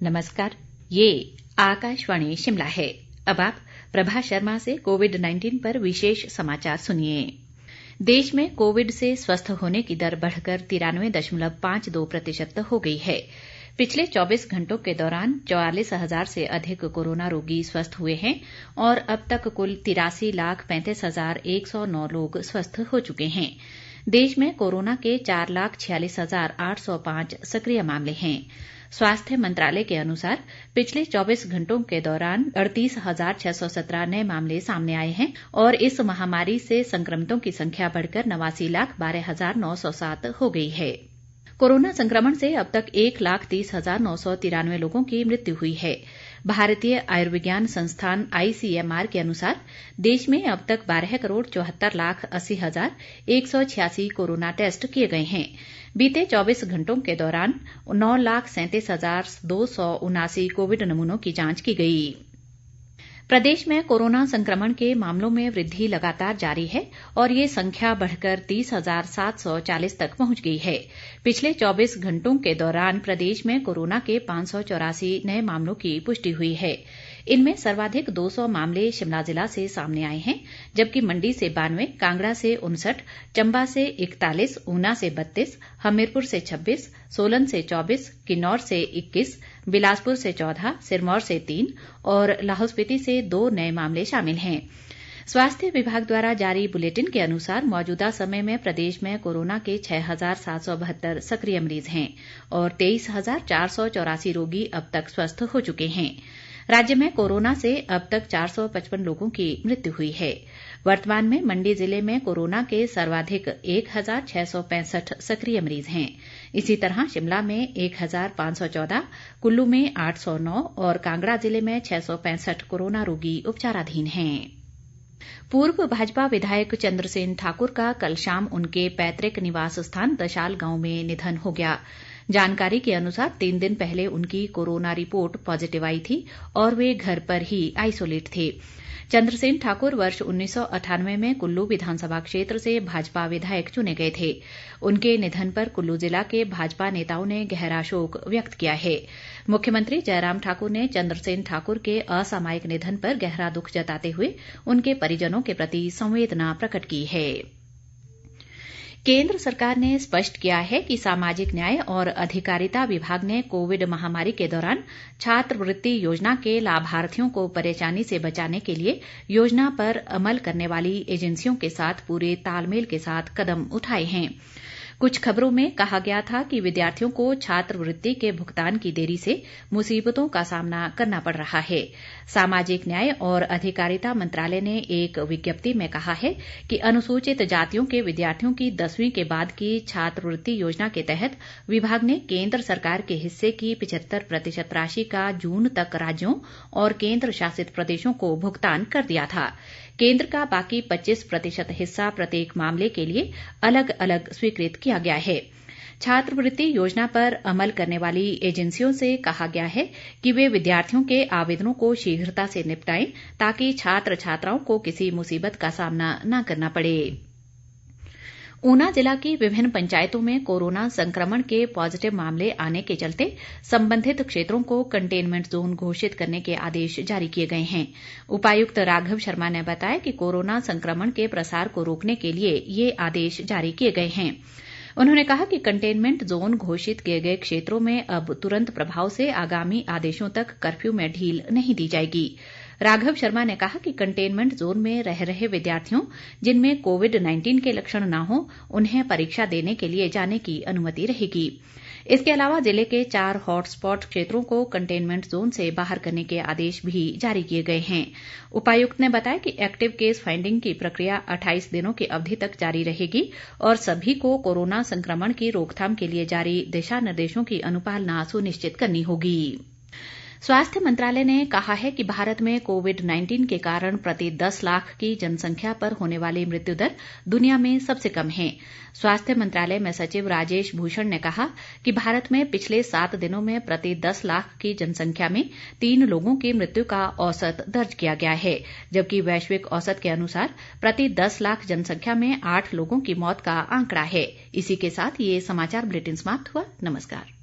नमस्कार, ये आकाशवाणी शिमला है। अब आप प्रभा शर्मा से कोविड-19 पर विशेष समाचार सुनिए। देश में कोविड से स्वस्थ होने की दर बढ़कर 93.52% हो गई है। पिछले 24 घंटों के दौरान 44,000 से अधिक कोरोना रोगी स्वस्थ हुए हैं और अब तक कुल 83,35,109 लोग स्वस्थ हो चुके हैं। देश में कोरोना के 4,46,805 सक्रिय मामले हैं। स्वास्थ्य मंत्रालय के अनुसार पिछले 24 घंटों के दौरान 38,617 नए मामले सामने आए हैं और इस महामारी से संक्रमितों की संख्या बढ़कर 89,12,907 हो गई है। कोरोना संक्रमण से अब तक 1,30,993 लोगों की मृत्यु हुई है। भारतीय आयुर्विज्ञान संस्थान ICMR के अनुसार देश में अब तक 12,84,80,186 कोरोना टेस्ट किए गए हैं। बीते 24 घंटों के दौरान 9,37,279 कोविड नमूनों की जांच की गई। प्रदेश में कोरोना संक्रमण के मामलों में वृद्धि लगातार जारी है और ये संख्या बढ़कर 30,740 तक पहुंच गई है। पिछले 24 घंटों के दौरान प्रदेश में कोरोना के 584 नए मामलों की पुष्टि हुई है। इनमें सर्वाधिक 200 मामले शिमला जिला से सामने आए हैं, जबकि मंडी से 92, कांगड़ा से 59, चंबा से 41, ऊना से 32, हमीरपुर से 26, सोलन से 24, किन्नौर से 21, बिलासपुर से 14, सिरमौर से 3 और लाहौल स्पीति से 2 नए मामले शामिल हैं। स्वास्थ्य विभाग द्वारा जारी बुलेटिन के अनुसार मौजूदा समय में प्रदेश में कोरोना के 6,772 सक्रिय मरीज हैं और 23,484 रोगी अब तक स्वस्थ हो चुके हैं। राज्य में कोरोना से अब तक 455 लोगों की मृत्यु हुई है। वर्तमान में मंडी जिले में कोरोना के सर्वाधिक 1,665 सक्रिय मरीज हैं। इसी तरह शिमला में 1,514, कुल्लू में 809 और कांगड़ा जिले में 665 कोरोना रोगी उपचाराधीन हैं। पूर्व भाजपा विधायक चंद्रसेन ठाकुर का कल शाम उनके पैतृक निवास स्थान दशाल गांव में निधन हो गया। जानकारी के अनुसार 3 दिन पहले उनकी कोरोना रिपोर्ट पॉजिटिव आई थी और वे घर पर ही आइसोलेट थे। चंद्रसेन ठाकुर वर्ष 1998 में कुल्लू विधानसभा क्षेत्र से भाजपा विधायक चुने गए थे। उनके निधन पर कुल्लू जिला के भाजपा नेताओं ने गहरा शोक व्यक्त किया है। मुख्यमंत्री जयराम ठाकुर ने चंद्रसेन ठाकुर के असामयिक निधन पर गहरा दुख जताते हुए उनके परिजनों के प्रति संवेदना प्रकट की है। केंद्र सरकार ने स्पष्ट किया है कि सामाजिक न्याय और अधिकारिता विभाग ने कोविड महामारी के दौरान छात्रवृत्ति योजना के लाभार्थियों को परेशानी से बचाने के लिए योजना पर अमल करने वाली एजेंसियों के साथ पूरे तालमेल के साथ कदम उठाए हैं। कुछ खबरों में कहा गया था कि विद्यार्थियों को छात्रवृत्ति के भुगतान की देरी से मुसीबतों का सामना करना पड़ रहा है। सामाजिक न्याय और अधिकारिता मंत्रालय ने एक विज्ञप्ति में कहा है कि अनुसूचित जातियों के विद्यार्थियों की 10वीं के बाद की छात्रवृत्ति योजना के तहत विभाग ने केंद्र सरकार के हिस्से की 75% राशि का जून तक राज्यों और केंद्र शासित प्रदेशों को भुगतान कर दिया था। केंद्र का बाकी 25% हिस्सा प्रत्येक मामले के लिए अलग अलग स्वीकृत किया गया है। छात्रवृत्ति योजना पर अमल करने वाली एजेंसियों से कहा गया है कि वे विद्यार्थियों के आवेदनों को शीघ्रता से निपटाएं ताकि छात्र छात्राओं को किसी मुसीबत का सामना न करना पड़े। ऊना जिला की विभिन्न पंचायतों में कोरोना संक्रमण के पॉजिटिव मामले आने के चलते संबंधित क्षेत्रों को कंटेनमेंट जोन घोषित करने के आदेश जारी किए गए हैं। उपायुक्त राघव शर्मा ने बताया कि कोरोना संक्रमण के प्रसार को रोकने के लिए ये आदेश जारी किए गए हैं। उन्होंने कहा कि कंटेनमेंट जोन घोषित किए गए क्षेत्रों में अब तुरंत प्रभाव से आगामी आदेशों तक कर्फ्यू में ढील नहीं दी जाएगी। राघव शर्मा ने कहा कि कंटेनमेंट जोन में रह रहे विद्यार्थियों जिनमें कोविड-19 के लक्षण न हो उन्हें परीक्षा देने के लिए जाने की अनुमति रहेगी। इसके अलावा जिले के 4 हॉटस्पॉट क्षेत्रों को कंटेनमेंट जोन से बाहर करने के आदेश भी जारी किए गए हैं। उपायुक्त ने बताया कि एक्टिव केस फाइंडिंग की प्रक्रिया 28 दिनों की अवधि तक जारी रहेगी और सभी को कोरोना संक्रमण की रोकथाम के लिए जारी दिशा निर्देशों की अनुपालना सुनिश्चित करनी होगी। स्वास्थ्य मंत्रालय ने कहा है कि भारत में कोविड-19 के कारण प्रति 10 लाख की जनसंख्या पर होने वाली मृत्यु दर दुनिया में सबसे कम है। स्वास्थ्य मंत्रालय में सचिव राजेश भूषण ने कहा कि भारत में पिछले 7 दिनों में प्रति 10 लाख की जनसंख्या में 3 लोगों की मृत्यु का औसत दर्ज किया गया है, जबकि वैश्विक औसत के अनुसार प्रति 10 लाख जनसंख्या में 8 लोगों की मौत का आंकड़ा है। इसी के साथ ये समाचार बुलेटिन समाप्त हुआ। नमस्कार।